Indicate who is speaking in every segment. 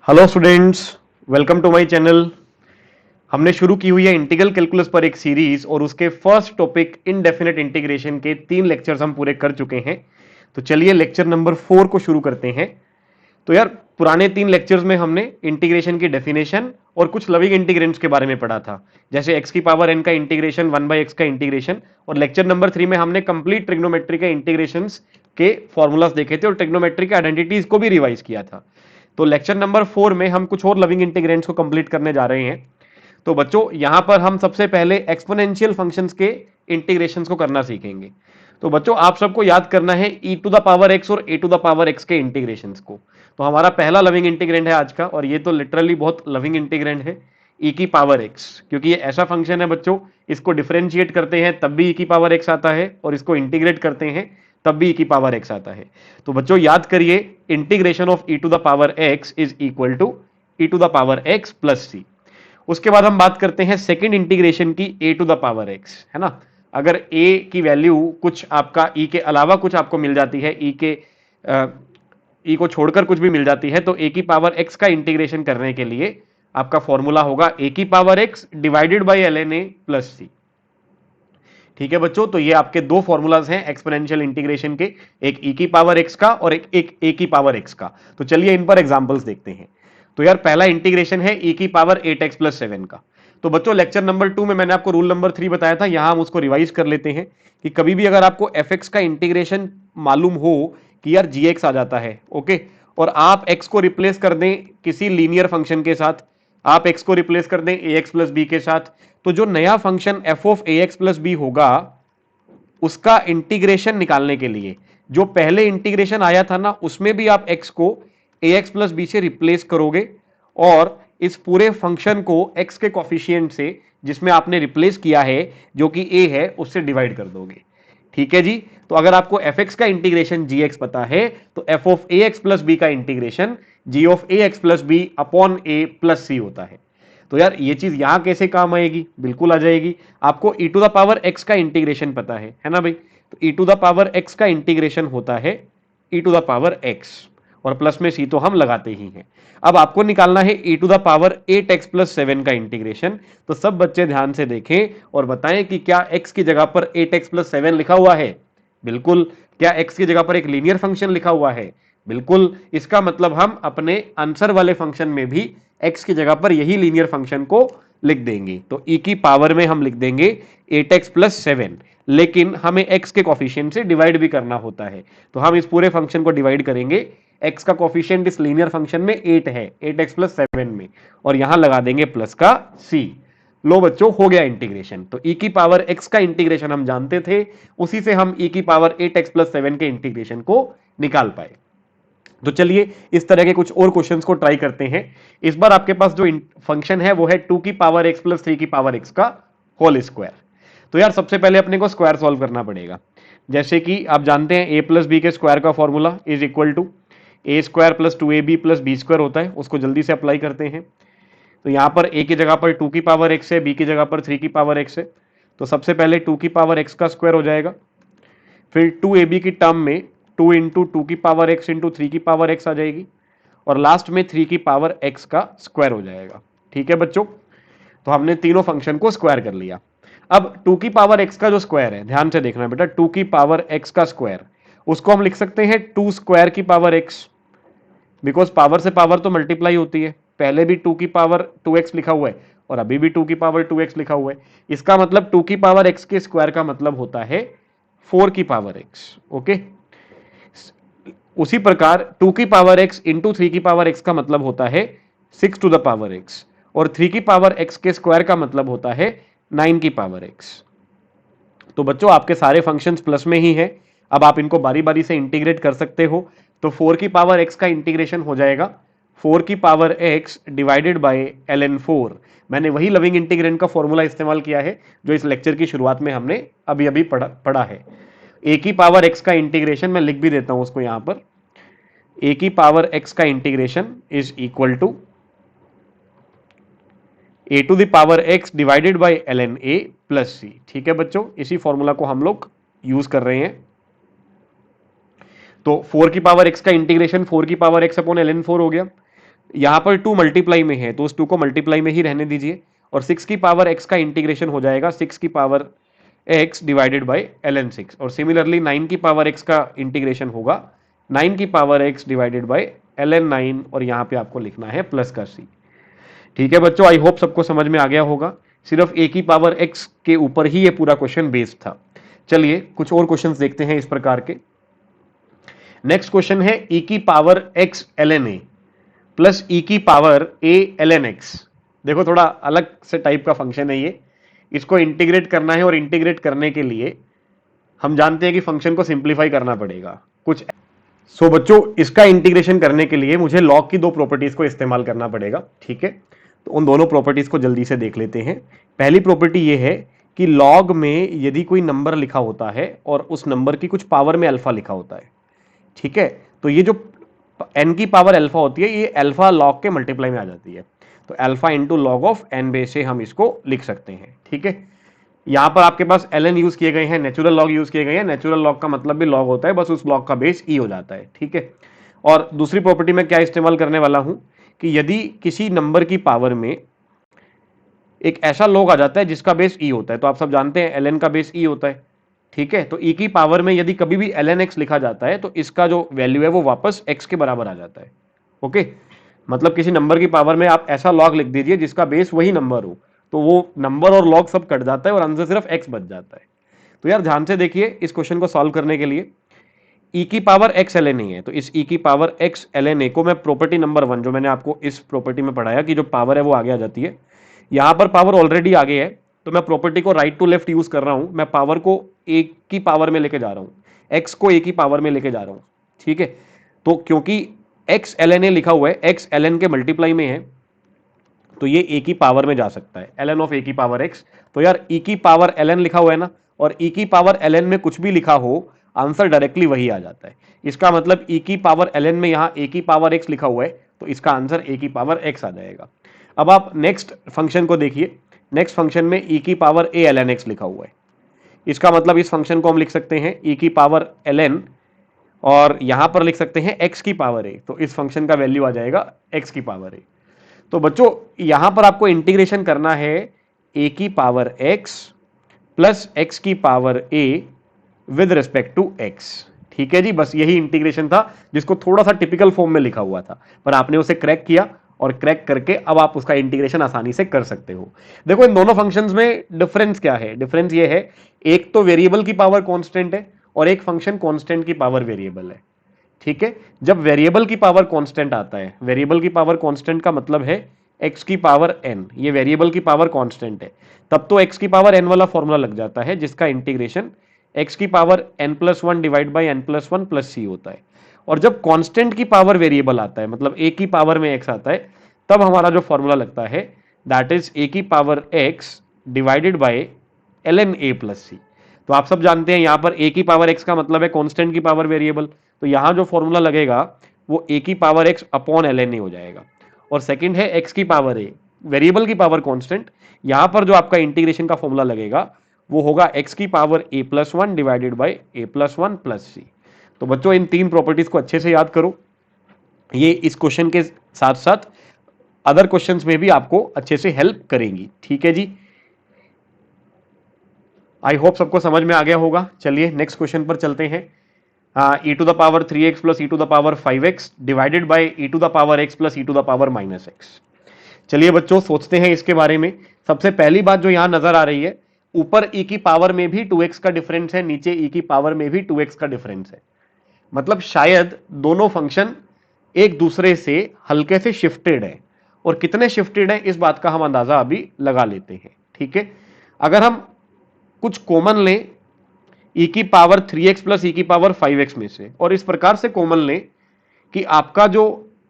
Speaker 1: Hello students, welcome to my channel. हमने शुरू की हुई है इंटीग्रल कैलकुलस पर एक सीरीज और उसके फर्स्ट टॉपिक इनडेफिनेट इंटीग्रेशन के 3 लेक्चर्स हम पूरे कर चुके हैं। तो चलिए लेक्चर नंबर 4 को शुरू करते हैं। तो यार, पुराने 3 लेक्चर्स में हमने इंटीग्रेशन की डेफिनेशन और कुछ लविंग इंटीग्रेंट्स के बारे में पढ़ा था, जैसे एक्स की पावर एन का इंटीग्रेशन, 1/x का इंटीग्रेशन। और लेक्चर नंबर 3 में हमने कंप्लीट ट्रिग्नोमेट्री के इंटीग्रेशन के फॉर्मूलाज देखे थे और ट्रिग्नोमेट्री के आइडेंटिटीज को भी रिवाइज किया था। तो लेक्चर नंबर 4 में हम कुछ और लविंग इंटीग्रेंट्स को कंप्लीट करने जा रहे हैं। तो बच्चों, यहां पर हम सबसे पहले एक्सपोनेंशियल फंक्शंस के इंटीग्रेशंस को करना सीखेंगे। तो बच्चों, आप सबको याद करना है e to the power x और a to the power x के इंटीग्रेशंस को। तो हमारा पहला लविंग इंटीग्रेंट है आज का, और ये तो लिटरली बहुत लविंग इंटीग्रेंट है, e की पावर x। क्योंकि ये ऐसा फंक्शन है बच्चों, इसको डिफरेंशिएट करते हैं तब भी e की पावर x आता है, और इसको इंटीग्रेट करते हैं तब भी e की पावर x आता है। तो बच्चों याद करिए, integration of e to the power x is equal to e to the power x plus c। उसके बाद हम बात करते हैं सेकंड इंटीग्रेशन की, a to the power x, है ना। अगर a की वैल्यू कुछ आपका e के अलावा कुछ आपको मिल जाती है, e को छोड़कर कुछ भी मिल जाती है, तो a की पावर x का इंटीग्रेशन करने के लिए आपका फॉर्मूला होगा a की power x divided by ln a plus c। ठीक है बच्चों, तो ये आपके दो फॉर्मूलाज हैं एक्सपोनेंशियल इंटीग्रेशन के, एक e की पावर x का और एक a की पावर x का। तो चलिए इन पर एग्जांपल्स देखते हैं। तो यार, पहला इंटीग्रेशन है e की पावर 8x प्लस 7 का। तो बच्चों, लेक्चर नंबर 2 में मैंने आपको रूल नंबर 3 बताया था, यहां हम उसको रिवाइज कर लेते हैं कि कभी भी अगर आपको fx का इंटीग्रेशन मालूम हो कि यार gx आ जाता है, ओके, और आप x को रिप्लेस कर दें किसी लीनियर फंक्शन के साथ, आप x को रिप्लेस कर दें ax प्लस बी के साथ, तो जो नया function f of ax plus B होगा, उसका इंटीग्रेशन निकालने के लिए जो पहले इंटीग्रेशन आया था ना, उसमें भी आप x को ax प्लस बी से रिप्लेस करोगे, और इस पूरे फंक्शन को x के कॉफिशिएंट से, जिसमें आपने रिप्लेस किया है जो कि a है, उससे डिवाइड कर दोगे। ठीक है जी। तो अगर आपको fx का इंटीग्रेशन gx पता है, तो f of ax plus B का integration g of ax plus B upon a plus C होता है। तो यार, ये चीज यहां कैसे काम आएगी? बिल्कुल आ जाएगी। आपको e to the power x का इंटीग्रेशन पता है ना भाई। तो e to the power x का इंटीग्रेशन होता है e to the power x, और प्लस में c तो हम लगाते ही हैं। अब आपको निकालना है e to the power 8x plus 7 का इंटीग्रेशन। तो सब बच्चे ध्यान से देखें और बताएं कि क्या x की जगह पर 8x प्लस 7 लिखा हुआ है? बिल्कुल। क्या x की जगह पर एक लीनियर फंक्शन लिखा हुआ है? बिल्कुल। इसका मतलब हम अपने आंसर वाले फंक्शन में भी x की जगह पर यही लीनियर फंक्शन को लिख देंगे। तो e की पावर में हम लिख देंगे 8x प्लस 7, लेकिन हमें x के कॉफिशिएंट से डिवाइड भी करना होता है। तो हम इस पूरे फंक्शन को डिवाइड करेंगे, x का कॉफिशिएंट इस लीनियर फंक्शन में 8 है, 8x प्लस 7 में, और यहां लगा देंगे प्लस का c। लो बच्चों, हो गया इंटीग्रेशन। तो e की पावर x का इंटीग्रेशन हम जानते थे, उसी से हम e की पावर 8x प्लस 7 के इंटीग्रेशन को निकाल पाए। तो चलिए इस तरह के कुछ और क्वेश्चंस को ट्राई करते हैं। इस बार आपके पास जो फंक्शन है वो है 2 की पावर x प्लस 3 की पावर x का होल स्क्वायर। तो यार, सबसे पहले अपने को स्क्वायर सॉल्व करना पड़ेगा। जैसे कि आप जानते हैं a प्लस बी के स्क्वायर का formula is equal to A square plus 2ab plus B square होता है। उसको जल्दी से अप्लाई करते हैं। तो यहां पर a की जगह पर 2 की पावर x है, b की जगह पर 3 की पावर x है। तो सबसे पहले 2 की पावर x का स्क्वायर हो जाएगा, फिर 2ab की टर्म में 2 इंटू 2 की पावर x इंटू 3 की पावर x आ जाएगी, और लास्ट में 3 की पावर x का स्क्वायर हो जाएगा। ठीक है बच्चों, तो हमने तीनों फंक्शन को स्क्वायर कर लिया। अब 2 की पावर x का जो स्क्वायर है, ध्यान से देखना बेटा, 2 की पावर x का स्क्वायर, उसको हम लिख सकते हैं 2 स्क्वायर की पावर x, बिकॉज पावर से पावर तो मल्टीप्लाई होती है। पहले भी 2 की पावर 2x लिखा हुआ है, और अभी भी 2 की पावर 2x लिखा हुआ है। इसका मतलब 2 की पावर x के स्क्वायर का मतलब होता है 4 की पावर x। ओके। उसी प्रकार 2 की पावर x इंटू 3 की पावर x का मतलब होता है 6 टू द पावर x, और 3 की पावर x के स्क्वायर का मतलब होता है 9 की पावर x। तो बच्चों, आपके सारे फंक्शंस प्लस में ही हैं। अब आप इनको बारी बारी से इंटीग्रेट कर सकते हो। तो 4 की पावर x का इंटीग्रेशन हो जाएगा 4 की power x divided by ln 4। मैंने वही लविंग इंटीग्रेंट का फॉर्मूला इस्तेमाल किया है जो इस लेक्चर की शुरुआत में हमने अभी अभी पढ़ा है। a की पावर x का इंटीग्रेशन मैं लिख भी देता हूं उसको यहां पर, a की पावर x का integration is equal to a to the power x divided by ln a plus c। ठीक है बच्चों, इसी फॉर्मूला को हम लोग यूज कर रहे हैं। तो 4 की पावर x का इंटीग्रेशन 4 की पावर x अपॉन ln 4 हो गया। यहां पर 2 मल्टीप्लाई में है तो उस 2 को मल्टीप्लाई में ही रहने दीजिए, और 6 की पावर x का इंटीग्रेशन हो जाएगा 6 की power x divided by ln 6, और सिमिलरली 9 की पावर x का इंटीग्रेशन होगा 9 की power x divided by ln 9, और यहां पे आपको लिखना है प्लस का c। ठीक है बच्चों, आई होप सबको समझ में आ गया होगा। सिर्फ a की पावर x के ऊपर ही ये पूरा क्वेश्चन बेस्ड था। चलिए कुछ और क्वेश्चंस देखते हैं इस प्रकार के। नेक्स्ट क्वेश्चन है e की power x ln a plus e की पावर a ln x। देखो थोड़ा अलग से टाइप का फंक्शन है ये, इसको इंटीग्रेट करना है, और इंटीग्रेट करने के लिए हम जानते हैं कि फंक्शन को सिंप्लीफाई करना पड़ेगा कुछ। सो बच्चों, इसका इंटीग्रेशन करने के लिए मुझे लॉग की 2 प्रॉपर्टीज को इस्तेमाल करना पड़ेगा। ठीक है, तो उन दोनों प्रॉपर्टीज को जल्दी से देख लेते हैं। पहली प्रॉपर्टी ये है कि लॉग में यदि कोई नंबर लिखा होता है और उस नंबर की कुछ पावर में अल्फा लिखा होता है, ठीक है, तो ये जो n की पावर अल्फा होती है ये अल्फा लॉग के मल्टीप्लाई में आ जाती है, तो alpha into log of n base से हम इसको लिख सकते हैं। ठीक है, यहां पर आपके पास ln यूज किए गए हैं, नेचुरल लॉग यूज किए गए हैं। नेचुरल लॉग का मतलब भी लॉग होता है, बस उस लॉग का बेस e हो जाता है। ठीक है, और दूसरी प्रॉपर्टी में क्या इस्तेमाल करने वाला हूं कि यदि किसी नंबर की पावर में एक ऐसा लॉग आ जाता है जिसका बेस e होता है, तो आप सब जानते हैं ln का बेस e होता है। ठीक है, तो e की पावर में यदि कभी भी ln x लिखा जाता है तो इसका जो वैल्यू है वो वापस x के बराबर आ जाता है। ओके, मतलब किसी नंबर की पावर में आप ऐसा लॉग लिख दीजिए जिसका बेस वही नंबर हो, तो वो नंबर और लॉग सब कट जाता है और आंसर सिर्फ x बच जाता है। तो यार ध्यान से देखिए, इस क्वेश्चन को सॉल्व करने के लिए e की पावर x ln a है, तो इस e की पावर x ln a को मैं प्रॉपर्टी नंबर 1 जो मैंने आपको इस प्रॉपर्टी में पढ़ाया कि जो पावर है वो आगे आ जाती है, यहां पर पावर ऑलरेडी आगे है, तो मैं प्रॉपर्टी को राइट टू लेफ्ट यूज कर रहा हूं। मैं पावर को a की पावर में लेके जा रहा हूं, x को a की पावर में लेके जा रहा हूं। ठीक है, तो क्योंकि x ln a लिखा हुआ है, x ln के मल्टीप्लाई में है, तो ये a की पावर में जा सकता है, ln ऑफ a की पावर x। तो यार e की पावर ln लिखा हुआ है ना, और e की पावर ln में कुछ भी लिखा हो आंसर डायरेक्टली वही आ जाता है। इसका मतलब e की पावर ln में यहां a की पावर x लिखा हुआ है, तो इसका आंसर a की पावर x आ जाएगा। अब आप नेक्स्ट फंक्शन को देखिए, नेक्स्ट फंक्शन में e की पावर a ln x लिखा हुआ है, इसका मतलब इस फंक्शन को हम लिख सकते हैं e की पावर ln, और यहां पर लिख सकते हैं x की पावर a, तो इस फंक्शन का वैल्यू आ जाएगा x की पावर a। तो बच्चों यहां पर आपको इंटीग्रेशन करना है a की पावर x प्लस x की power a with respect to x। ठीक है जी, बस यही इंटीग्रेशन था जिसको थोड़ा सा टिपिकल फॉर्म में लिखा हुआ था, पर आपने उसे क्रैक किया, और क्रैक करके अब आप उसका इंटीग्रेशन आसानी से कर सकते हो। देखो इन दोनों फंक्शंस में डिफरेंस क्या है, डिफरेंस ये है, एक तो वेरिएबल की पावर कांस्टेंट है और एक फंक्शन कांस्टेंट की पावर वेरिएबल है। ठीक है, जब वेरिएबल की पावर कांस्टेंट आता है, वेरिएबल की पावर कांस्टेंट का मतलब है x की पावर n, ये वेरिएबल की पावर कांस्टेंट है, तब तो x की पावर n वाला फॉर्मूला लग जाता है जिसका इंटीग्रेशन x की power n+1 divide by n+1 plus c होता है। और जब कांस्टेंट की पावर वेरिएबल आता है, मतलब a की पावर में x आता है, तब हमारा जो फॉर्मूला लगता है दैट इज a की power x divided by ln a plus c। तो आप सब जानते हैं यहां पर a की पावर x का मतलब है कांस्टेंट की पावर वेरिएबल, तो यहां जो फॉर्मूला लगेगा वो a की power x upon ln a हो जाएगा। और सेकंड है x की पावर a, वेरिएबल की पावर कांस्टेंट, यहां पर जो आपका इंटीग्रेशन का फॉर्मूला लगेगा वो होगा x की power a+1 divided by a+1 plus c। तो बच्चों इन तीन प्रॉपर्टीज को अच्छे से याद करो, ये इस क्वेश्चन के साथ साथ अदर क्वेश्चंस में भी आपको अच्छे से हेल्प करेंगी। ठीक है जी, आई होप सबको समझ में आ गया होगा। चलिए नेक्स्ट क्वेश्चन पर चलते हैं। e to the power 3x plus e to the power 5x divided by e to the power x plus e to the power -x। चलिए बच्चों सोचते हैं इसके बारे में। सबसे पहली बात जो यहां नजर आ रही है, ऊपर e की पावर में भी 2x का डिफरेंस है, नीचे e की पावर में भी 2x का डिफरेंस है, मतलब शायद दोनों फंक्शन एक दूसरे से हल्के से शिफ्टेड है, और कितने शिफ्टेड है इस बात का हम अंदाजा अभी लगा लेते हैं। ठीक है, अगर हम कुछ कॉमन लें e की पावर 3x प्लस e की पावर 5x में से, और इस प्रकार से कॉमन लें कि आपका जो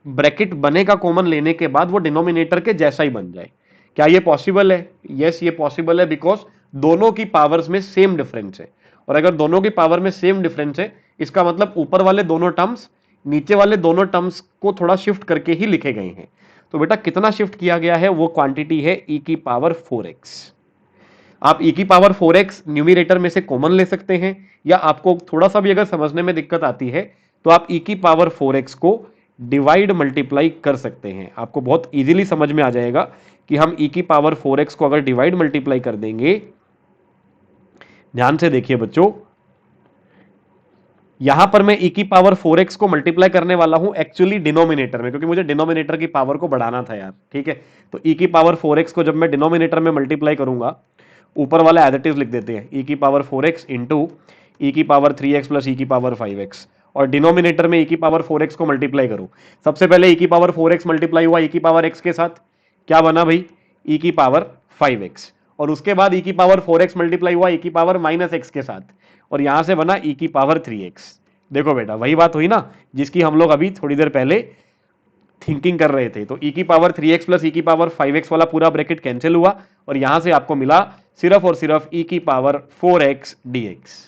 Speaker 1: ब्रैकेट बनेगा कॉमन लेने के बाद वो डिनोमिनेटर के जैसा ही बन जाए, क्या ये पॉसिबल है? यस ये पॉसिबल है, बिकॉज दोनों की पावर्स में सेम डिफरेंस है, और अगर दोनों की पावर में सेम डिफरेंस है इसका मतलब ऊपर वाले दोनों टर्म्स नीचे वाले दोनों टर्म्स को थोड़ा शिफ्ट करके ही लिखे गए हैं। तो बेटा कितना शिफ्ट किया गया है, वो क्वांटिटी है e की पावर 4x। आप e की पावर 4x न्यूमिरेटर में से कॉमन ले सकते हैं, या आपको थोड़ा सा भी अगर समझने में दिक्कत आती है तो आप e की पावर 4x को डिवाइड मल्टीप्लाई कर सकते हैं। आपको बहुत इजीली समझ में आ जाएगा कि हम e की पावर 4x को अगर डिवाइड मल्टीप्लाई कर देंगे, ध्यान से देखिए बच्चों, यहां पर मैं e की पावर 4x को मल्टीप्लाई करने वाला हूं एक्चुअली डिनोमिनेटर में, क्योंकि मुझे डिनोमिनेटर की पावर को बढ़ाना था यार, ठीक है। तो e की पावर 4x को जब मैं डिनोमिनेटर में मल्टीप्लाई करूंगा, ऊपर वाला एज इट इज लिख देते हैं, e की पावर 4x इंटू e की पावर 3x प्लस e की पावर 5x, और डिनोमिनेटर में e की पावर 4x को मल्टीप्लाई करूं। सबसे पहले e की पावर 4x मल्टीप्लाई हुआ e की पावर x के साथ, क्या बना भाई, e की पावर 5x, और उसके बाद e की पावर 4x मल्टीप्लाई हुआ e की पावर माइनस x के साथ, और यहां से बना e की पावर 3x। देखो बेटा, वही बात हुई ना जिसकी हम लोग अभी थोड़ी देर पहले थिंकिंग कर रहे थे। तो e की पावर 3x प्लस e की पावर 5x वाला पूरा ब्रैकेट कैंसिल हुआ, और यहां से आपको मिला सिर्फ और सिर्फ e की पावर 4x dx।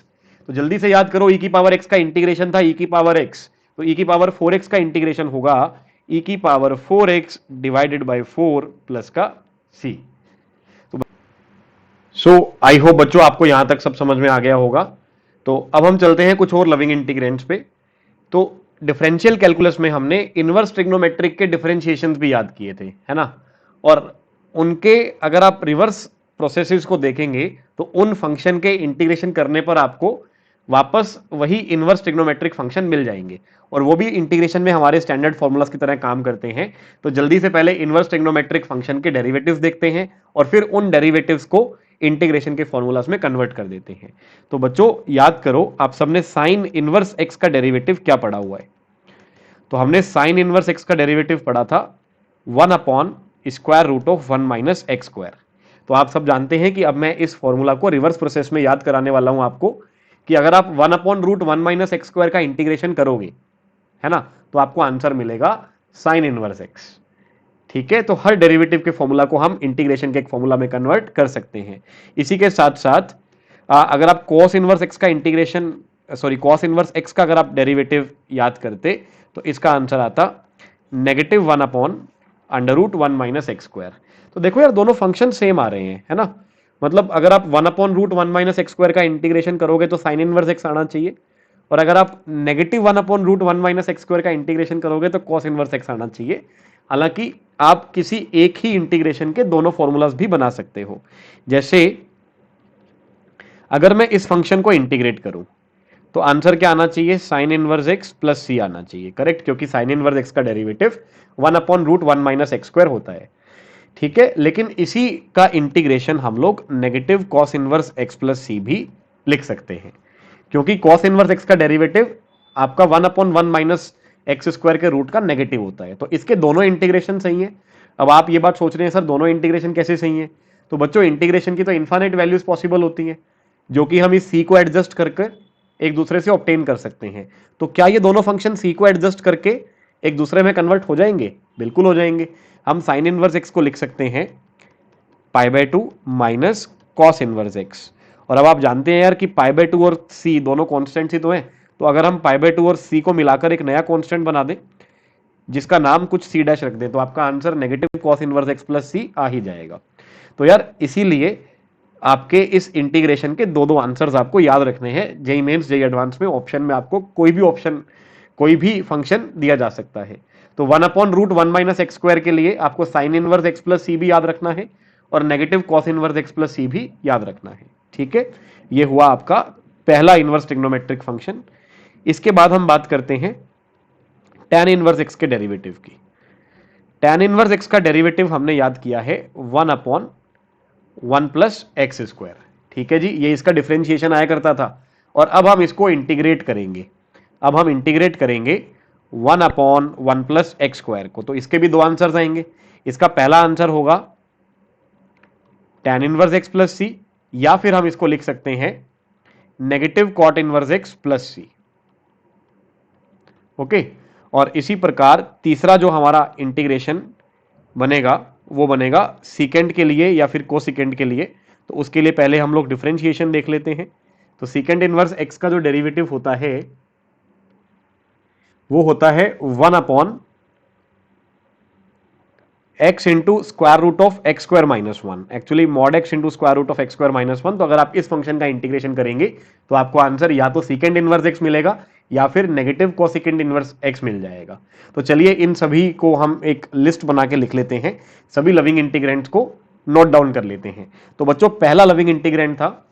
Speaker 1: तो जल्दी से याद करो, e की पावर x का इंटीग्रेशन था e की पावर x, तो e की पावर 4x का इंटीग्रेशन होगा e की power 4x divided by 4 plus का c। सो आई होप बच्चों आपको यहां तक सब समझ में आ गया होगा। तो अब हम चलते हैं कुछ और लविंग इंटीग्रेंट्स पे। तो डिफरेंशियल कैलकुलस में हमने इनवर्स ट्रिग्नोमेट्रिक के डिफरेंशिएशंस भी याद किए थे, है ना, और उनके अगर आप रिवर्स प्रोसेसेस को देखेंगे तो उन फंक्शन के इंटीग्रेशन करने पर आपको वापस वही इनवर्स ट्रिग्नोमेट्रिक फंक्शन मिल जाएंगे, और वो भी इंटीग्रेशन में हमारे स्टैंडर्ड फॉर्मूलाज की तरह काम करते हैं। तो जल्दी से पहले इनवर्स ट्रिग्नोमेट्रिक फंक्शन के डेरिवेटिव्स देखते हैं, और फिर उन डेरिवेटिव्स को इंटीग्रेशन के फॉर्मूलाज में कन्वर्ट कर देते हैं। तो बच्चों याद करो, आप सबने साइन इनवर्स एक्स का डेरिवेटिव क्या पढ़ा हुआ है? तो हमने साइन इनवर्स एक्स का डेरिवेटिव पढ़ा था 1 upon square root of 1 minus X square. तो आप सब जानते हैं कि अब मैं इस फॉर्मूला को रिवर्स प्रोसेस में याद कराने वाला हूं आपको, कि अगर आप 1 upon root 1 minus X square का इंटीग्रेशन करोगे, है ना, तो आपको आंसर मिलेगा साइन इनवर्स एक्स। ठीक है, तो हर डेरिवेटिव के फॉर्मूला को हम इंटीग्रेशन के एक फॉर्मूला में कन्वर्ट कर सकते हैं। इसी के साथ साथ अगर आप कॉस इनवर्स एक्स का integration, sorry cos inverse X का अगर आप डेरिवेटिव याद करते तो इसका आंसर आता -1 upon under root 1 minus X square. तो देखो यार, दोनों फंक्शन सेम आ रहे हैं, है ना, मतलब अगर आप 1 upon root 1 minus X square का इंटीग्रेशन करोगे तो साइन इनवर्स एक्स आना चाहिए, और अगर आप -1 upon root 1 minus X square का इंटीग्रेशन करोगे तो कॉस इनवर्स एक्स आना चाहिए। हालांकि आप किसी एक ही इंटीग्रेशन के दोनों फॉर्मूलाज भी बना सकते हो। जैसे अगर मैं इस फंक्शन को इंटीग्रेट करूं तो आंसर क्या आना चाहिए, sine inverse X plus C आना चाहिए, करेक्ट, क्योंकि साइन इनवर्स एक्स का derivative 1 upon root 1 minus X square होता है। ठीक है, लेकिन इसी का इंटीग्रेशन हम लोग negative cos inverse X plus C भी लिख सकते हैं, क्योंकि कॉस इनवर्स एक्स का डेरिवेटिव आपका 1 अपॉन 1 माइनस एक्स स्क्वायर के रूट का नेगेटिव होता है। तो इसके दोनों इंटीग्रेशन सही है। अब आप ये बात सोच रहे हैं सर दोनों इंटीग्रेशन कैसे सही है? तो बच्चों इंटीग्रेशन की तो इनफाइनाइट वैल्यूज पॉसिबल होती हैं, जो कि हम इस सी को एडजस्ट करके एक दूसरे से ऑब्टेन कर सकते हैं। तो क्या ये दोनों फंक्शन सी को एडजस्ट करके एक दूसरे में कन्वर्ट हो जाएंगे? बिल्कुल हो जाएंगे। हम साइन इनवर्स एक्स को लिख सकते हैं π/2 माइनस कॉस इनवर्स एक्स, और अब आप जानते हैं यार कि π/2 और सी दोनों कॉन्स्टेंट्स ही तो हैं। तो अगर हम π/2 और सी को मिलाकर एक नया कॉन्स्टेंट बना दें जिसका नाम कुछ सी डैश रख दें, तो आपका answer negative cos inverse X plus C आ ही जाएगा। तो यार इसीलिए आपके इस इंटीग्रेशन के दो आंसर्स आपको याद रखने हैं। जेई मेंस जेई एडवांस में ऑप्शन में आपको कोई भी फंक्शन दिया जा सकता है। तो 1 upon root 1 minus X square के लिए आपको sine inverse X plus C भी याद रखना है, और negative cos inverse X plus C भी याद रखना है। ठीक है, ये हुआ आपका पहला इनवर्स ट्रिग्नोमेट्रिक फंक्शन। इसके बाद हम बात करते हैं tan इनवर्स एक्स के डेरिवेटिव की। tan इनवर्स एक्स का डेरिवेटिव हमने याद किया है 1 अपॉन 1 प्लस एक्स स्क्वायर। ठीक है जी, ये इसका डिफरेंशिएशन आया करता था, और अब हम इसको इंटीग्रेट करेंगे। अब हम इंटीग्रेट करेंगे 1 अपॉन 1 प्लस एक्स स्क्वायर को, तो इसके भी दो आंसर्स आएंगे। इसका पहला आंसर होगा tan inverse X plus C, या फिर हम इसको लिख सकते हैं negative cot inverse X plus C. Okay, और इसी प्रकार तीसरा जो हमारा इंटीग्रेशन बनेगा वो बनेगा सीकेंड के लिए या फिर कोसिकेंड के लिए। तो उसके लिए पहले हम लोग डिफरेंशिएशन देख लेते हैं। तो सीकेंड इनवर्स एक्स का जो डेरिवेटिव होता है वो होता है 1 upon X into square root of X square minus 1, actually mod X into square root of X square minus 1। तो अगर आप इस फंक्शन का इंटीग्रेशन करेंगे तो आपको आंसर या तो सीकेंड इनवर्स एक्स मिलेगा या फिर नेगेटिव कोसेकेंड इनवर्स x मिल जाएगा। तो चलिए इन सभी को हम एक लिस्ट बना के लिख लेते हैं, सभी लविंग इंटीग्रेंट्स को नोट डाउन कर लेते हैं। तो बच्चों पहला लविंग इंटीग्रेंट था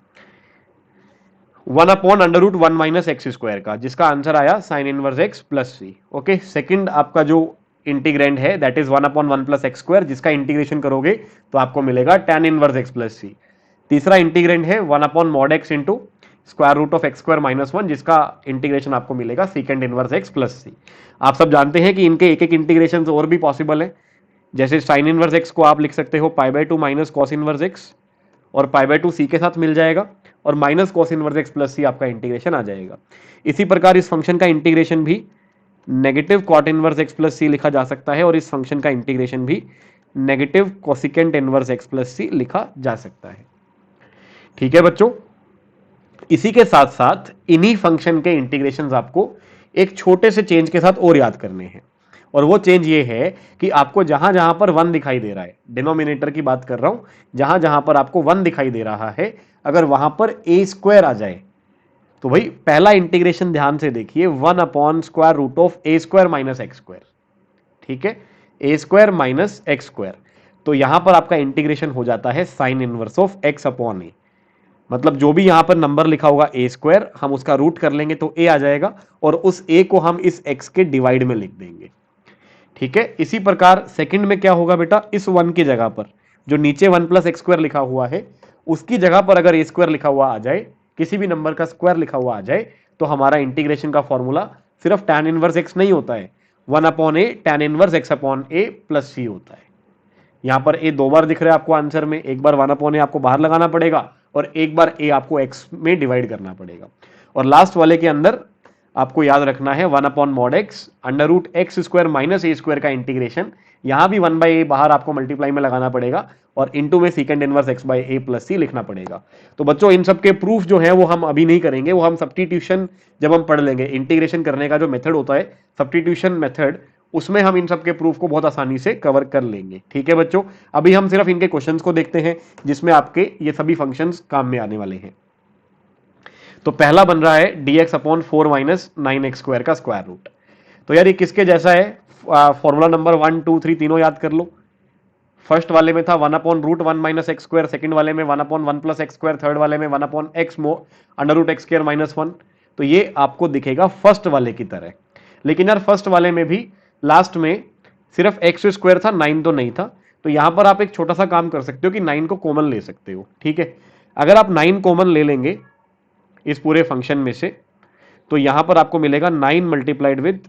Speaker 1: 1/√1 माइनस एक्स स्क्वायर का, जिसका आंसर आया sine inverse x plus C. Okay, second आपका जो इंटीग्रेंड है that is 1/1 plus X square, जिसका इंटीग्रेशन करोगे तो आपको मिलेगा tan inverse x plus C. तीसरा इंटीग्रेंड है 1/mod x into square root of X square minus 1, जिसका इंटीग्रेशन आपको मिलेगा second inverse x plus C. आप सब जानते हैं कि इनके एक एक इंटीग्रेशन और भी पॉसिबल है, जैसे साइन इनवर्स x को आप लिख सकते हो π/2 माइनस कॉस इनवर्स x, और π/2 सी के साथ मिल जाएगा, और minus cos inverse x plus C आपका इंटीग्रेशन आ जाएगा। इसी प्रकार इस फंक्शन का इंटीग्रेशन भी negative cot inverse x plus C लिखा जा सकता है, और इस फंक्शन का इंटीग्रेशन भी negative cosecant inverse x plus C लिखा जा सकता है। ठीक है बच्चों, इसी के साथ साथ इन्हीं फंक्शन के इंटीग्रेशंस आपको एक छोटे से चेंज के साथ और याद करने हैं, और वो चेंज ये है कि आपको जहां जहां पर 1 दिखाई दे रहा है, डिनोमिनेटर की बात कर रहा हूं, जहां जहां पर आपको 1 दिखाई दे रहा है, अगर वहां पर ए स्क्वायर आ जाए तो भाई पहला इंटीग्रेशन ध्यान से देखिए, 1/√a² माइनस एक्स स्क्वायर। ठीक है, A square minus X square, तो यहां पर आपका इंटीग्रेशन हो जाता है sine inverse of x upon A. मतलब जो भी यहां पर नंबर लिखा होगा ए स्क्वायर, हम उसका रूट कर लेंगे तो ए आ जाएगा, और उस ए को हम इस x के डिवाइड में लिख देंगे। ठीक है, इसी प्रकार सेकंड में क्या होगा बेटा, इस 1 की जगह पर जो नीचे 1 प्लस एक्स स्क्वायर लिखा हुआ है, उसकी जगह पर अगर ए स्क्वायर लिखा हुआ आ जाए, किसी भी नंबर का स्क्वायर लिखा हुआ आ जाए, तो हमारा इंटीग्रेशन का फॉर्मूला सिर्फ tan इनवर्स x नहीं होता है, 1/a tan inverse x upon a plus C होता है। यहां पर a दो बार दिख रहा है आपको आंसर में, एक बार 1/a आपको बाहर लगाना पड़ेगा, और एक बार a आपको x में डिवाइड करना पड़ेगा, और लास्ट वाले के अंदर आपको याद रखना है 1/mod x √x² माइनस ए स्क्वायर का इंटीग्रेशन, यहां भी 1/a बाहर आपको मल्टीप्लाई में लगाना पड़ेगा, और इनटू में second inverse x by a plus C लिखना पड़ेगा। तो बच्चों इन सब के प्रूफ जो है वो हम अभी नहीं करेंगे, वो हम सब्स्टिट्यूशन जब हम पढ़ लेंगे, इंटीग्रेशन करने का जो मेथड होता है सब्स्टिट्यूशन मेथड, उसमें हम इन सब के प्रूफ को बहुत आसानी से कवर कर लेंगे। ठीक है बच्चों, अभी हम सिर्फ इनके क्वेश्चंस को देखते हैं जिसमें आपके ये सभी फंक्शंस काम में आने वाले हैं। तो पहला बन रहा है dx अपॉन 4 माइनस 9x² का स्क्वायर रूट। तो यार ये किसके जैसा है, फॉर्मूला नंबर 1 2 3 तीनों याद कर लो। फर्स्ट वाले में था 1/√1 माइनस एक्स स्क्वायर, सेकंड वाले में 1/1 प्लस एक्स स्क्वायर, थर्ड वाले में 1/x √x² माइनस 1। तो ये आपको दिखेगा फर्स्ट वाले की तरह, लेकिन यार फर्स्ट वाले में भी लास्ट में सिर्फ एक्स स्क्वायर था, 9 तो नहीं था। तो यहां पर आप एक छोटा सा काम कर सकते हो कि 9 को कॉमन ले सकते हो। ठीक है, अगर आप 9 कॉमन ले लेंगे इस पूरे फंक्शन में से, तो यहां पर आपको मिलेगा 9 multiplied with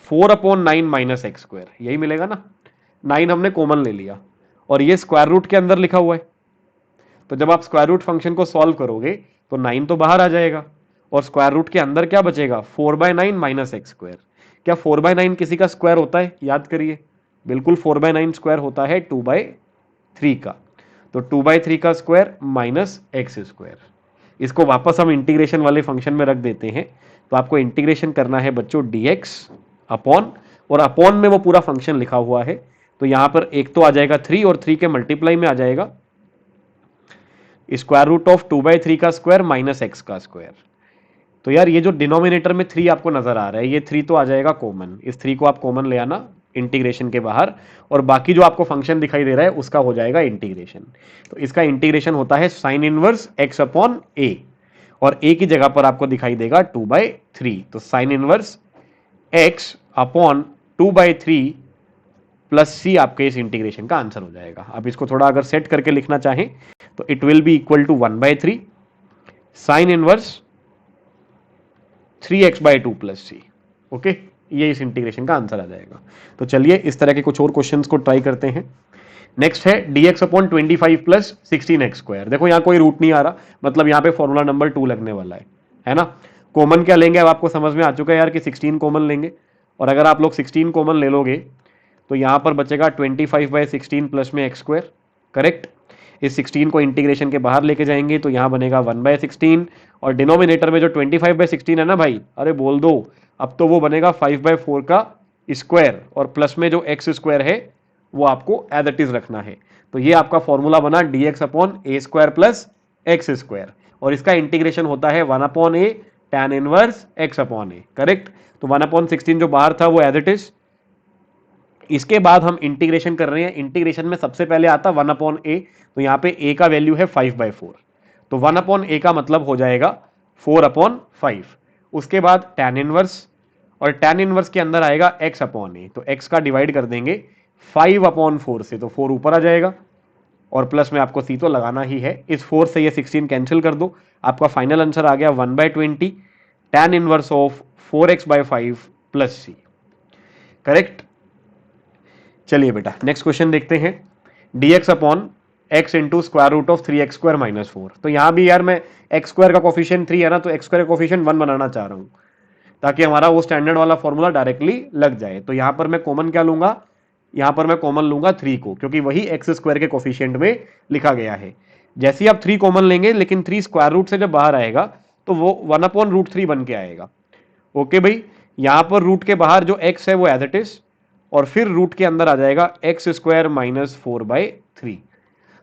Speaker 1: 4/9 minus X square, यही मिलेगा ना। 9 हमने कॉमन ले लिया, और ये स्क्वायर रूट के अंदर लिखा हुआ है, तो जब आप स्क्वायर रूट फंक्शन को सॉल्व करोगे तो 9 तो बाहर आ जाएगा, और स्क्वायर रूट के अंदर क्या बचेगा, 4/9 माइनस एक्स स्क्वायर। क्या 4/9 किसी का स्क्वायर होता है, याद करिए, बिल्कुल 4/9 स्क्वायर होता है 2/3 का। तो 2/3 का स्क्वायर माइनस एक्स स्क्वायर, इसको वापस हम इंटीग्रेशन वाले फंक्शन में रख देते हैं। तो आपको इंटीग्रेशन करना है बच्चों dx अपॉन, और अपॉन में वो पूरा फंक्शन लिखा हुआ है, तो यहां पर एक तो आ जाएगा 3, और 3 के मल्टीप्लाई में आ जाएगा स्क्वायर रूट ऑफ 2/3 का स्क्वायर माइनस एक्स का स्क्वायर। तो यार ये जो डिनोमिनेटर में 3 आपको नजर आ रहा है, ये 3 तो आ जाएगा कॉमन, इस 3 को आप कॉमन ले आना इंटीग्रेशन के बाहर, और बाकी जो आपको फंक्शन दिखाई दे रहा है उसका हो जाएगा इंटीग्रेशन। तो इसका इंटीग्रेशन होता है साइन इनवर्स x अपॉन ए, और a की जगह पर आपको दिखाई देगा 2/3, तो sine inverse x upon 2/3 plus C आपके इस इंटीग्रेशन का आंसर हो जाएगा। अब इसको थोड़ा अगर सेट करके लिखना चाहें तो it will be equal to 1/3 sine inverse 3x/2 plus C. Okay, ये इस इंटीग्रेशन का आंसर आ जाएगा। तो चलिए इस तरह के कुछ और क्वेश्चंस को ट्राई करते हैं। नेक्स्ट है dx upon 25 plus 16x square. देखो यहाँ कोई रूट नहीं आ रहा, मतलब यहाँ पे फॉर्मूला नंबर 2 लगने वाला है ना। कॉमन क्या लेंगे अब आपको समझ में आ चुका है यार कि 16 कॉमन लेंगे, और अगर आप लोग 16 कॉमन ले लोगे तो यहाँ पर बचेगा 25/16 प्लस में एक्स स्क्वायर, करेक्ट। इस 16 को इंटीग्रेशन के बाहर लेके जाएंगे तो यहाँ बनेगा 1/16, और डिनोमिनेटर में जो 25/16 है ना भाई, अरे बोल दो, अब तो वो बनेगा 5/4 का स्क्वायर, और प्लस में जो एक्स स्क्वायर है वो आपको एज इट इज रखना है। तो ये आपका फॉर्मूला बना dx upon a square plus X square, और इसका इंटीग्रेशन होता है 1/a tan inverse x upon A, correct. तो 1/16 जो बाहर था वो एज इट इज। इसके बाद हम इंटीग्रेशन कर रहे हैं, इंटीग्रेशन में सबसे पहले आता 1/a, तो यहां पे a का वैल्यू है 5/4, तो 1/a का मतलब हो जाएगा 4/5। उसके बाद tan इनवर्स, और tan इनवर्स के अंदर आएगा x अपॉन ए, तो x का डिवाइड कर देंगे 5/4 से, तो 4 ऊपर आ जाएगा, और प्लस में आपको सी तो लगाना ही है। इस 4 से ये 16 कैंसिल कर दो, आपका फाइनल आंसर आ गया 1/20 tan inverse of 4x/5 plus C, correct. चलिए बेटा नेक्स्ट क्वेश्चन देखते हैं। dx upon x into square root of 3x² minus 4, तो यहां भी यार मैं x² का कोफिशिएंट 3 है ना, तो x² का कोफिशिएंट 1 बनाना चाह रहा हूं ताकि हमारा वो स्टैंडर्ड वाला फॉर्मूला डायरेक्टली लग जाए। तो यहां पर मैं कॉमन क्या लूंगा, यहां पर मैं कॉमन लूंगा 3 को, क्योंकि वही x² के कोफिशिएंट में लिखा गया है। जैसे ही आप 3 कॉमन लेंगे, लेकिन 3 स्क्वायर रूट से जब बाहर आएगा तो वो 1/√3 बन के आएगा। ओके भाई, यहां पर रूट के बाहर जो x है वो एज इट इज, और फिर रूट के अंदर आ जाएगा x² माइनस 4/3।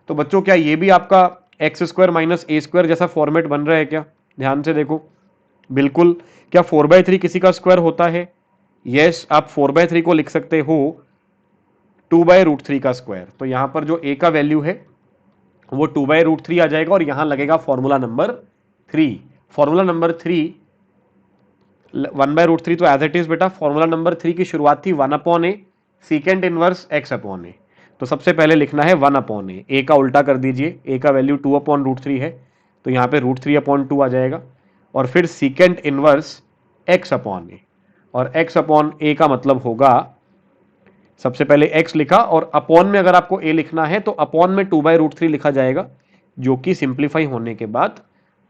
Speaker 1: तो बच्चों क्या ये भी आपका x² माइनस a² जैसा फॉर्मेट बन रहा है क्या? ध्यान से देखो, बिल्कुल। क्या 4/3 किसी का स्क्वायर होता है? यस, आप 4/3 को लिख सकते हो 2/√3 का स्क्वायर। तो यहां पर जो a का वैल्यू है वो 2/√3 आ जाएगा, और यहां लगेगा फॉर्मूला नंबर 3। फॉर्मूला नंबर 3 1/√3 तो एज इट इज बेटा। फॉर्मूला नंबर 3 की शुरुआत थी 1/a second inverse x upon A, तो सबसे पहले लिखना है 1/a, a का उल्टा कर दीजिए, a का वैल्यू 2/√3 है, तो यहाँ पे √3/2 आ जाएगा, और फिर सीकेंड इनवर्स x अपॉन ए, और x अपॉन ए का मतलब होगा, सबसे पहले x लिखा, और अपॉन में अगर आपको a लिखना है तो अपॉन में 2/√3 लिखा जाएगा, जो कि सिंप्लीफाई होने के बाद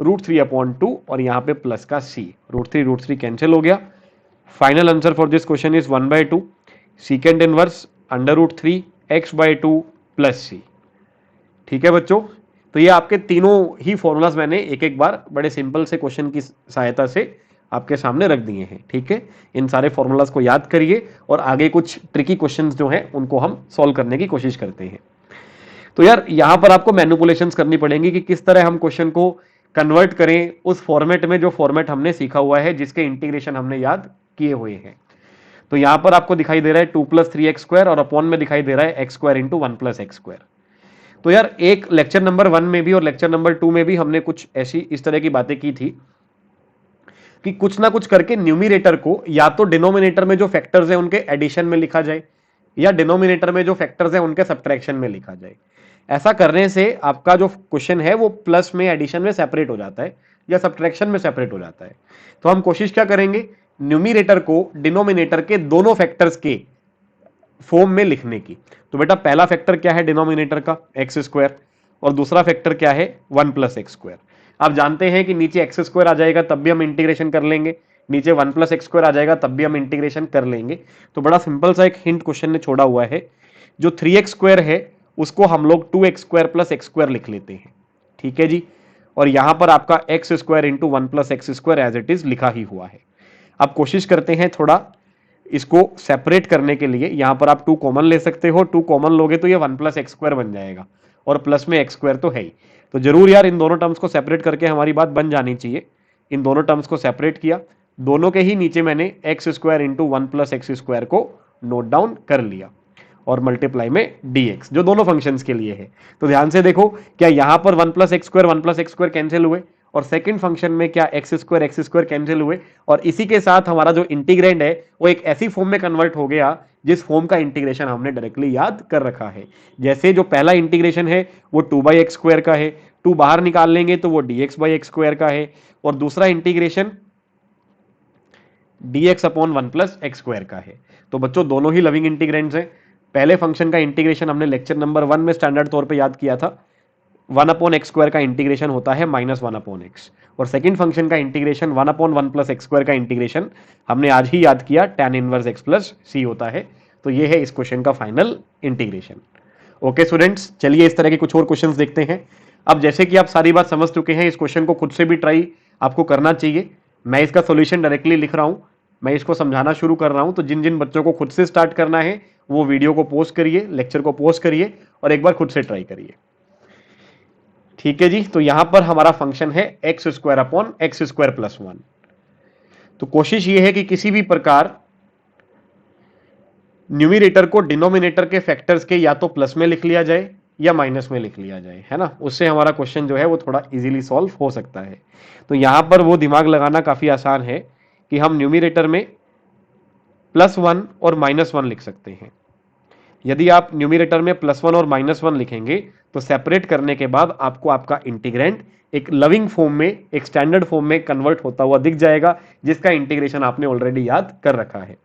Speaker 1: √3/2, और यहां पे प्लस का c, √3 कैंसिल हो गया। Final answer for this question is 1/2 सीकेंड inverse √3 x/2 plus c। ठीक है बच्चों, तो ये आपके तीनों ही फॉर्मूलाज मैंने एक एक बार बड़े सिंपल से क्वेश्चन की सहायता से आपके सामने रख दिए हैं। ठीक है, इन सारे फॉर्मूलाज को याद करिए, और आगे कुछ ट्रिकी क्वेश्चंस जो हैं उनको हम सॉल्व करने की कोशिश करते हैं। तो यार यहां पर आपको मैनिपुलेशंस करनी पड़ेंगी कि किस तरह हम क्वेश्चन को कन्वर्ट करें उस फॉर्मेट में जो फॉर्मेट हमने सीखा हुआ है, जिसके इंटीग्रेशन हमने याद किए हुए हैं। तो यहां पर आपको दिखाई दे रहा है 2 + 3x² और अपॉन में दिखाई दे रहा है x² इंटू 1 + x²। तो यार एक लेक्चर नंबर 1 में भी और लेक्चर नंबर 2 में भी हमने कुछ ऐसी इस तरह की बातें की थी कि कुछ ना कुछ करके न्यूमिनेटर को या तो डिनोमिनेटर में जो फैक्टर्स हैं उनके एडिशन में लिखा जाए, या डिनोमिनेटर में जो फैक्टर्स हैं उनके सब्ट्रैक्शन में लिखा जाए। ऐसा करने से आपका जो क्वेश्चन है वो प्लस में, एडिशन में सेपरेट हो जाता है, या सब्ट्रैक्शन में सेपरेट हो जाता है। तो हम कोशिश क्या करेंगे, न्यूमिनेटर को डिनोमिनेटर के दोनों फैक्टर्स के फॉर्म में लिखने की। तो बेटा पहला फैक्टर क्या है डिनोमिनेटर का, x², और दूसरा फैक्टर क्या है 1 + x²। आप जानते हैं कि नीचे x² आ जाएगा तब भी हम इंटीग्रेशन कर लेंगे, नीचे 1 + x² आ जाएगा तब भी हम इंटीग्रेशन कर लेंगे। तो बड़ा सिंपल सा एक हिंट क्वेश्चन ने छोड़ा हुआ है, जो 3x² है उसको हम लोग 2x² + x² लिख लेते हैं। ठीक है जी, और यहां पर आपका x² into 1 + x² as it is लिखा ही हुआ है। अब कोशिश करते हैं थोड़ा इसको सेपरेट करने के लिए। यहां पर आप 2 कॉमन ले सकते हो, 2 कॉमन लोगे तो ये 1 + x² बन जाएगा, और प्लस में x² तो है ही। तो जरूर यार इन दोनों टर्म्स को सेपरेट करके हमारी बात बन जानी चाहिए। इन दोनों टर्म्स को सेपरेट किया, दोनों के ही नीचे मैंने x² इंटू 1 + x² को नोट डाउन कर लिया, और मल्टीप्लाई में dx, जो दोनों फंक्शंस के लिए है। तो ध्यान से देखो, क्या यहां पर 1 + x² कैंसिल हुए, और सेकंड फंक्शन में क्या x² कैंसिल हुए, और इसी के साथ हमारा जो इंटीग्रेंड है वो एक ऐसी फॉर्म में कन्वर्ट हो गया जिस फॉर्म का इंटीग्रेशन हमने डायरेक्टली याद कर रखा है। जैसे जो पहला इंटीग्रेशन है वो 2/x² का है, 2 बाहर निकाल लेंगे तो वो dx/x² का है, और दूसरा इंटीग्रेशन dx अपॉन 1 + x² का है। तो बच्चों दोनों ही लविंग इंटीग्रेंड्स हैं। पहले फंक्शन का इंटीग्रेशन हमने लेक्चर नंबर 1 में स्टैंडर्ड तौर पे याद किया था, 1/x² का इंटीग्रेशन होता है -1/x, और सेकंड फंक्शन का इंटीग्रेशन 1/1 + x² का इंटीग्रेशन हमने आज ही याद किया, tan इनवर्स x + c होता है। तो ये है इस क्वेश्चन का फाइनल इंटीग्रेशन। ओके स्टूडेंट्स, चलिए इस तरह के कुछ और क्वेश्चंस देखते हैं। अब जैसे कि आप सारी बात समझ चुके हैं, इस क्वेश्चन को खुद से भी ट्राई आपको करना चाहिए। मैं इसका सॉल्यूशन डायरेक्टली लिख रहा हूं, मैं इसको समझाना शुरू कर रहा हूं, तो जिन जिन बच्चों को खुद से स्टार्ट करना है वो वीडियो को पोस्ट करिए, लेक्चर को पोस्ट करिए, और एक बार खुद से ट्राई करिए। ठीक है जी, तो यहां पर हमारा फंक्शन है x² अपॉन x² + 1। तो कोशिश ये है कि किसी भी प्रकार न्यूमिरेटर को डिनोमिनेटर के फैक्टर्स के या तो प्लस में लिख लिया जाए या माइनस में लिख लिया जाए, है ना, उससे हमारा क्वेश्चन जो है वो थोड़ा इजीली सॉल्व हो सकता है। तो यहां पर वो दिमाग लगाना काफी आसान है कि हम न्यूमिरेटर में +1 और -1 लिख सकते हैं। यदि आप न्यूमिरेटर में +1 और -1 लिखेंगे तो सेपरेट करने के बाद आपको आपका इंटीग्रेंड एक लविंग फॉर्म में, एक स्टैंडर्ड फॉर्म में कन्वर्ट होता हुआ दिख जाएगा, जिसका इंटीग्रेशन आपने ऑलरेडी याद कर रखा है।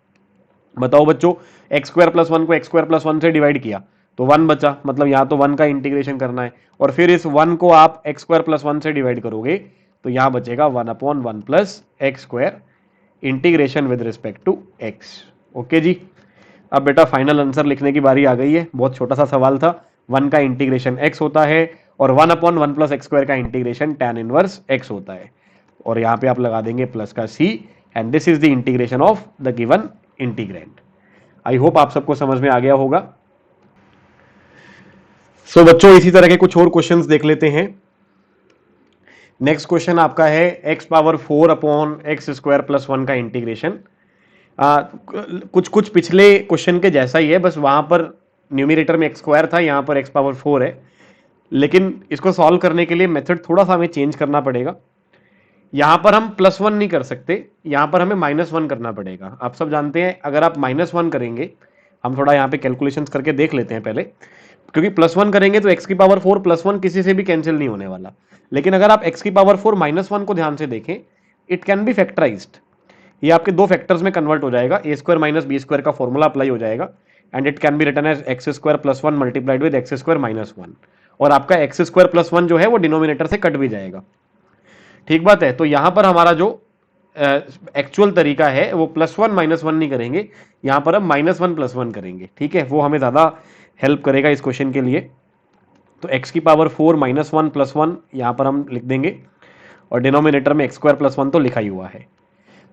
Speaker 1: बताओ बच्चों, x² + 1 को x² + 1 से डिवाइड किया तो 1 बचा, मतलब यहां तो 1 का इंटीग्रेशन करना है, और फिर इस 1 को आप x² + 1 से डिवाइड करोगे तो यहां बचेगा 1/1 + x², integration with respect to x। Okay जी, अब बेटा फाइनल आंसर लिखने की बारी आ गई है। बहुत छोटा सा सवाल था। 1 का इंटीग्रेशन x होता है और 1/1 + x² का इंटीग्रेशन tan इनवर्स x होता है, और यहां पे आप लगा देंगे प्लस का c, and this is the integration of the given integrand. I hope आप सबको समझ में आ गया होगा। सो बच्चों, इसी तरह के कुछ और क्वेश्चंस देख लेते हैं। नेक्स्ट क्वेश्चन आपका है x⁴/x² + 1 का इंटीग्रेशन। कुछ कुछ पिछले क्वेश्चन के जैसा ही है, बस वहां पर न्यूमिरेटर में x² था, यहां पर x⁴ है, लेकिन इसको सॉल्व करने के लिए मेथड थोड़ा सा हमें चेंज करना पड़ेगा। यहां पर हम +1 नहीं कर सकते, यहां पर हमें -1 करना पड़ेगा। आप सब जानते हैं अगर आप -1 करेंगे, हम थोड़ा यहां पे कैलकुलेशंस करके देख लेते हैं पहले, क्योंकि +1 करेंगे तो x⁴ +1 किसी से भी कैंसिल नहीं होने वाला। लेकिन अगर आप x⁴ -1 को ध्यान से देखें, इट कैन बी फैक्टराइज्ड, ये आपके दो फैक्टर्स में कन्वर्ट हो जाएगा, a² - b² का फॉर्मूला अप्लाई हो जाएगा, and it can be written as x² + 1 multiplied with x² - 1, और आपका x² + 1 जो है वो डिनोमिनेटर से कट भी जाएगा। ठीक बात है। तो यहां पर हमारा जो एक्चुअल तरीका है वो +1 -1 नहीं करेंगे, यहां पर हम -1 + 1 करेंगे। ठीक है, वो हमें ज्यादा हेल्प करेगा इस क्वेश्चन के लिए। तो x⁴ -1 + 1 यहां पर हम लिख देंगे, और डिनोमिनेटर में x² + 1 तो लिखा ही हुआ है।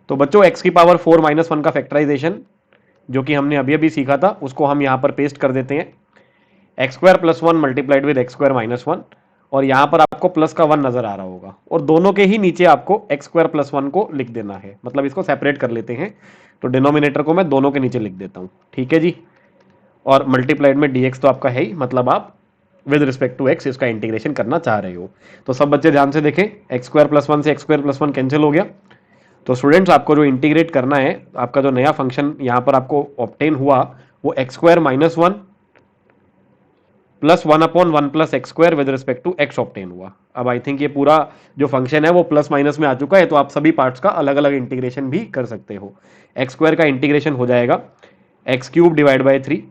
Speaker 1: तो बच्चों, x⁴ -1 का फैक्टराइजेशन जो कि हमने अभी अभी सीखा था, उसको हम यहां पर पेस्ट कर देते हैं, x² + 1 मल्टीप्लाइड विद x² - 1, और यहां पर आपको प्लस का 1 नजर आ रहा होगा, और दोनों के ही नीचे आपको x² + 1 को लिख देना है, मतलब इसको सेपरेट कर लेते हैं। तो डिनोमिनेटर को मैं दोनों के नीचे लिख देता हूं, ठीक है जी, और मल्टीप्लाइड में dx तो आपका है ही, मतलब आप विद रिस्पेक्ट टू x इसका इंटीग्रेशन करना चाह रहे हो। तो सब बच्चे ध्यान से देखें, x² + 1 से x² + 1 कैंसिल हो गया। तो स्टूडेंट्स, आपको जो इंटीग्रेट करना है, आपका जो नया फंक्शन यहां पर आपको ऑब्टेन हुआ वो x² - 1 + 1/1 + x² with respect to x obtain हुआ। अब आई थिंक ये पूरा जो फंक्शन है वो प्लस माइनस में आ चुका है, तो आप सभी पार्ट्स का अलग अलग इंटीग्रेशन भी कर सकते हो। x² का इंटीग्रेशन हो जाएगा x³ / 3,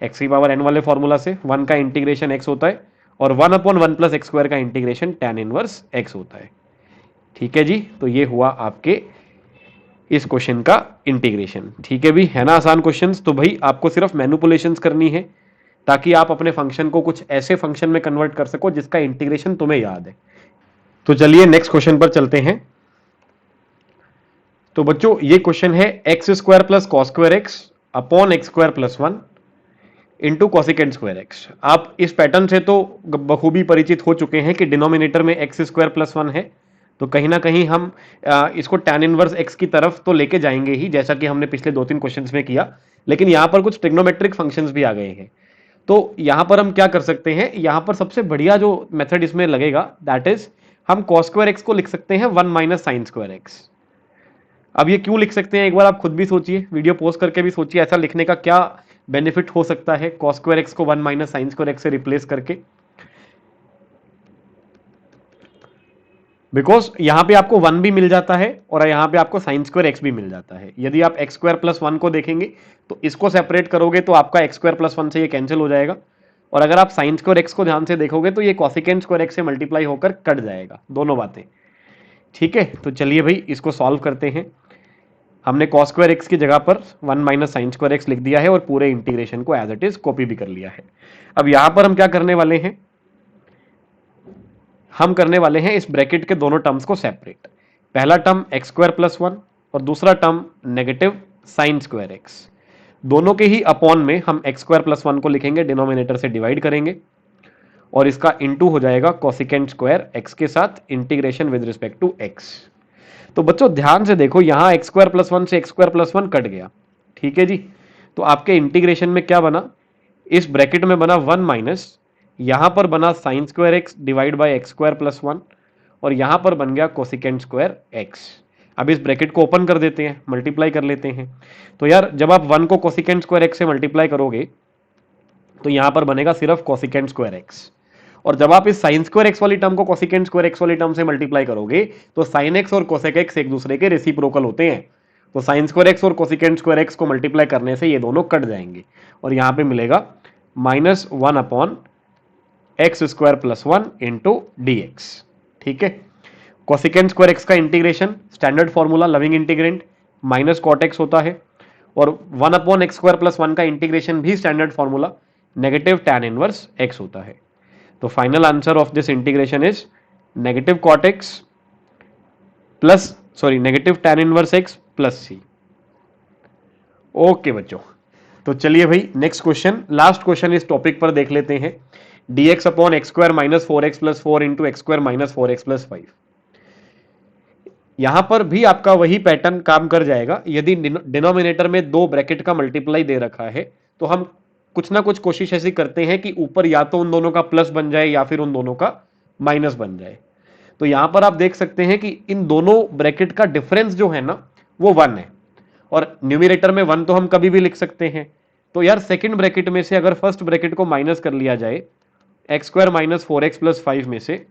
Speaker 1: x⁴n वाले फॉर्मूला से 1 का इंटीग्रेशन x होता है, और 1/1 + x² का इंटीग्रेशन tan इनवर्स x होता है। ठीक है जी, तो ये हुआ आपके इस क्वेश्चन का इंटीग्रेशन। ठीक है भी, है ना आसान क्वेश्चंस। तो भाई आपको सिर्फ मैनिपुलेशंस करनी है ताकि आप अपने फंक्शन को कुछ ऐसे फंक्शन में कन्वर्ट कर सको जिसका इंटीग्रेशन तुम्हें याद है। तो चलिए नेक्स्ट क्वेश्चन पर चलते हैं। तो बच्चों, ये क्वेश्चन है x² + cos² upon x² + 1 into cosecant² x। आप इस पैटर्न से तो बखूबी परिचित हो चुके हैं कि डिनोमिनेटर में x² + 1 है, तो कहीं ना कहीं हम इसको tan इनवर्स x की तरफ तो लेके जाएंगे ही, जैसा कि हमने पिछले 2-3 क्वेश्चंस में किया। लेकिन यहां पर कुछ ट्रिग्नोमेट्रिक फंक्शंस भी आ गए हैं, तो यहां पर हम क्या कर सकते हैं, यहां पर सबसे बढ़िया जो मेथड इसमें लगेगा दैट इज हम cos² x को लिख सकते हैं 1 - sin² x। अब ये क्यों लिख सकते हैं, एक बार आप खुद भी सोचिए, वीडियो पोस्ट करके भी सोचिए, ऐसा लिखने का क्या बेनिफिट हो सकता है cos² x को 1 - sin² x से रिप्लेस करके। बिकॉज यहां पे आपको 1 भी मिल जाता है और यहां पे आपको sin² x भी मिल जाता है। यदि आप x² + 1 को देखेंगे तो इसको सेपरेट करोगे तो आपका x² + 1 से ये कैंसिल हो जाएगा, और अगर आप sin² x को ध्यान से देखोगे तो ये cosecant² x से मल्टीप्लाई होकर कट जाएगा, दोनों बातें। ठीक है, तो चलिए भाई इसको सॉल्व करते हैं। हमने cos² x की जगह पर 1 - sin² x लिख दिया है और पूरे इंटीग्रेशन को एज इट इज कॉपी भी कर लिया है। अब यहां पर हम क्या करने वाले हैं, हम करने वाले हैं इस ब्रैकेट के दोनों टर्म्स को सेपरेट। पहला टर्म x² + 1 और दूसरा टर्म नेगेटिव sin² x, दोनों के ही अपॉन में हम x² + 1 को लिखेंगे, डिनोमिनेटर से डिवाइड करेंगे, और इसका इंटू हो जाएगा cosecant² x के साथ integration with respect to x। तो बच्चों ध्यान से देखो, यहां एक्स स्क्वायर प्लस वन से X square plus one cut गया, ठीक है जी। तो आपके इंटीग्रेशन में क्या बना, इस ब्रैकेट में बना वन माइनस, यहां पर बना sine square x divide by x square plus one, और यहां पर बन गया कोसिकेंट स्क्वायर एक्स। अब इस ब्रैकेट को ओपन कर देते हैं, मल्टीप्लाई कर लेते हैं। तो यार जब आप वन को कोसिकेंट स्क्वायर एक्स से मल्टीप्लाई करोगे तो यहां पर बनेगा सिर्फ कोसिकेंट स्क्वायर एक्स, और जब आप इस साइन स्क्वायर एक्स वाली टर्म को कोसिकेंट स्क्वायर एक्स वाली टर्म से मल्टीप्लाई करोगे तो साइन एक्स और कोसेक एक्स एक दूसरे के रेसिप्रोकल होते हैं। तो साइन स्क्वायर एक्स और कोसिकेंट स्क्वायर एक्स को मल्टीप्लाई करने से ये दोनों कट जाएंगे, और यहां पे मिलेगा minus one upon X square plus one into D X. ठीक है, कोसिकेंट स्क्वायर एक्स का integration standard formula loving integrand minus cot X होता है, और one upon X square plus one का इंटीग्रेशन भी standard formula negative tan inverse X होता है। तो final answer of this integration is negative cot X plus negative tan inverse X plus C. Okay बच्चों, तो चलिए भाई नेक्स्ट क्वेश्चन, लास्ट क्वेश्चन इस टॉपिक पर देख लेते हैं। dx upon X square minus four X plus four into x square minus four X plus five. यहां पर भी आपका वही पैटर्न काम कर जाएगा। यदि डिनोमिनेटर में दो ब्रैकेट का मल्टीप्लाई दे रखा है तो हम कुछ ना कुछ कोशिश ऐसी करते हैं कि ऊपर या तो उन दोनों का प्लस बन जाए या फिर उन दोनों का माइनस बन जाए। तो यहां पर आप देख सकते हैं कि इन दोनों ब्रैकेट का डिफरेंस जो है ना वो वन है, और न्यूमिनेटर में वन तो हम कभी भी लिख सकते हैं। तो यार सेकंड ब्रैकेट में से अगर फर्स्ट ब्रैकेट को माइनस कर लिया जाए, x square minus four X plus five में से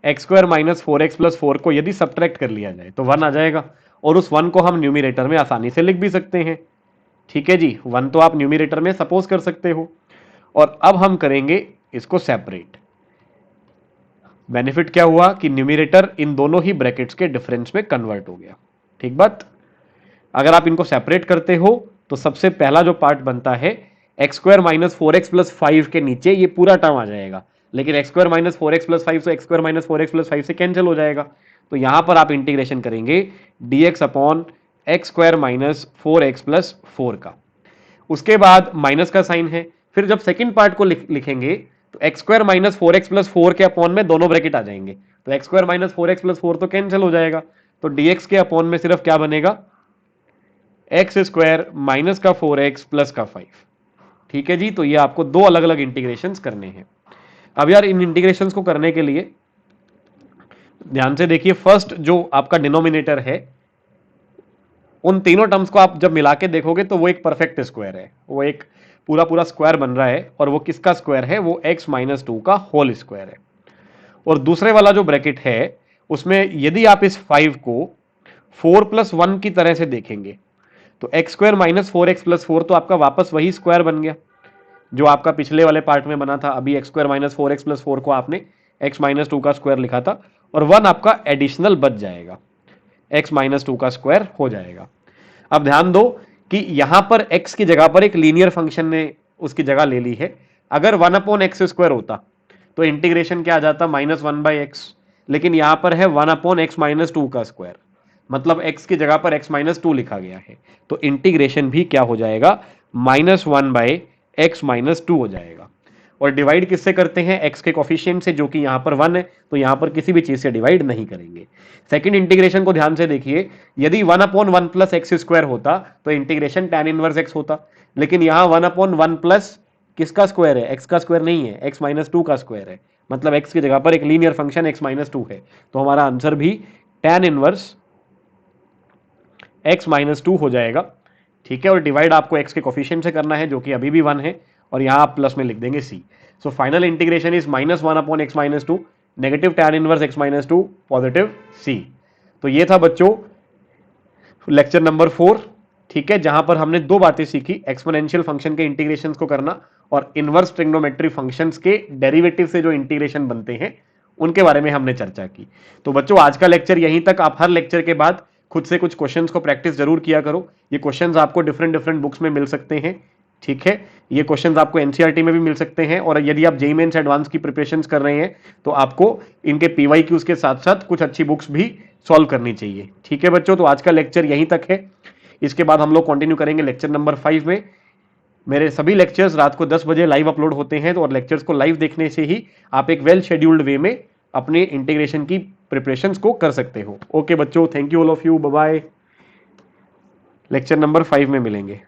Speaker 1: X square minus four X plus four को यदि सब्ट्रैक्ट कर लिया जाए तो वन आ जाएगा, और उस वन को हम न्यूमिनेटर में आसानी से लिख भी सकते हैं। ठीक है जी, वन तो आप न्यूमिनेटर में सपोज कर सकते हो। और अब हम करेंगे इसको सेपरेट। बेनिफिट क्या हुआ कि न्यूमिनेटर इन दोनों ही ब्रैकेट्स के डिफरेंस में कन्वर्ट हो गया। ठीक बात। अगर आप इनको सेपरेट करते हो तो सबसे पहला जो पार्ट बनता है X square minus four X plus five के नीचे ये पूरा टर्म आ जाएगा, लेकिन X square minus four X plus five से X square minus four X plus five से कैंसिल हो जाएगा। तो यहां पर आप इंटीग्रेशन करेंगे dx upon X square minus four X plus four का। उसके बाद माइनस का साइन है, फिर जब सेकंड पार्ट को लिखेंगे तो x square minus four X plus four के अपॉन में दोनों ब्रैकेट आ जाएंगे, तो x square minus four X plus four तो कैंसिल हो जाएगा। तो dx के अपॉन में सिर्फ क्या बनेगा, एक्स स्क्वायर माइनस का फोर एक्स प्लस का फाइव। ठीक है जी, तो ये आपको दो अलग अलग इंटीग्रेशंस करने हैं। अब यार इन इंटीग्रेशंस को करने के लिए ध्यान से देखिए, फर्स्ट जो आपका डिनोमिनेटर है उन तीनों टर्म्स को आप जब मिला के देखोगे तो वो एक परफेक्ट स्क्वायर है, वो एक पूरा पूरा स्क्वायर बन रहा है, और वो किसका स्क्वायर है, वो x माइनस टू का होल स्क्वायर है। और दूसरे वाला जो ब्रैकेट है उसमें यदि आप इस 5 को 4 प्लस वन की तरह से देखेंगे तो x square minus four X plus four तो आपका वापस वही स्क्वायर बन गया जो आपका पिछले वाले पार्ट में बना था। अभी x square minus four X plus four को आपने एक्स माइनस टू का स्क्वायर लिखा था, और वन आपका एडिशनल बच जाएगा, एक्स माइनस टू का स्क्वायर हो जाएगा। अब ध्यान दो कि यहां पर x की जगह पर एक लीनियर फंक्शन ने उसकी जगह ले ली है। अगर वन अपॉन एक्स स्क्वायर होता तो इंटीग्रेशन क्या आ जाता, माइनस वन बाई एक्स, लेकिन यहां पर है one upon X minus to का स्क्वायर, मतलब x की जगह पर x माइनस टू लिखा गया है, तो इंटीग्रेशन भी क्या हो जाएगा, minus one by x minus to हो जाएगा। और डिवाइड किससे करते हैं, x के कोफिशिएंट से, जो कि यहां पर वन है, तो यहां पर किसी भी चीज से डिवाइड नहीं करेंगे। सेकंड इंटीग्रेशन को ध्यान से देखिए, यदि one upon one plus X square होता तो इंटीग्रेशन tan इनवर्स एक्स होता, लेकिन यहां वन अपॉन वन प्लस किसका स्क्वायर है, एक्स का स्क्वायर नहीं है, एक्स माइनस टू का स्क्वायर है, मतलब एक्स की जगह पर एक linear function x minus to है, तो हमारा आंसर भी tan inverse X minus to हो जाएगा। ठीक है, और डिवाइड आपको एक्स के कोफिशिएंट से करना है जो कि अभी भी वन है, और यहां आप प्लस में लिख देंगे C. So final integration is minus one upon X minus two negative tan inverse X minus two positive C. तो ये था बच्चों लेक्चर नंबर 4। ठीक है, जहां पर हमने दो बातें सीखी, एक्सपोनेंशियल फंक्शन के इंटीग्रेशन को करना और इनवर्स ट्रिग्नोमेट्री फंक्शंस के डेरिवेटिव से जो इंटीग्रेशन बनते हैं उनके बारे में हमने चर्चा की। तो बच्चों आज का लेक्चर यहीं तक। आप हर लेक्चर के बाद खुद से कुछ क्वेश्चंस को प्रैक्टिस जरूर किया करो। ये क्वेश्चंस आपको डिफरेंट बुक्स में मिल सकते हैं। ठीक है, ये क्वेश्चंस आपको एनसीईआरटी में भी मिल सकते हैं, और यदि आप जेईई मेंस एडवांस की प्रिपरेशंस कर रहे हैं तो आपको इनके पीवाईक्यूज के साथ साथ कुछ अच्छी बुक्स भी सॉल्व करनी चाहिए। ठीक है बच्चों, तो आज का लेक्चर यहीं तक है। इसके बाद हम लोग कंटिन्यू करेंगे लेक्चर नंबर 5 में। मेरे सभी लेक्चर्स रात को 10 बजे लाइव अपलोड होते हैं, तो और लेक्चर्स को लाइव देखने से ही आप एक वेल शेड्यूल्ड वे में अपने इंटीग्रेशन की प्रिपरेशंस को कर सकते हो। ओके बच्चों, thank you all of you, bye bye. Lecture number 5 में मिलेंगे।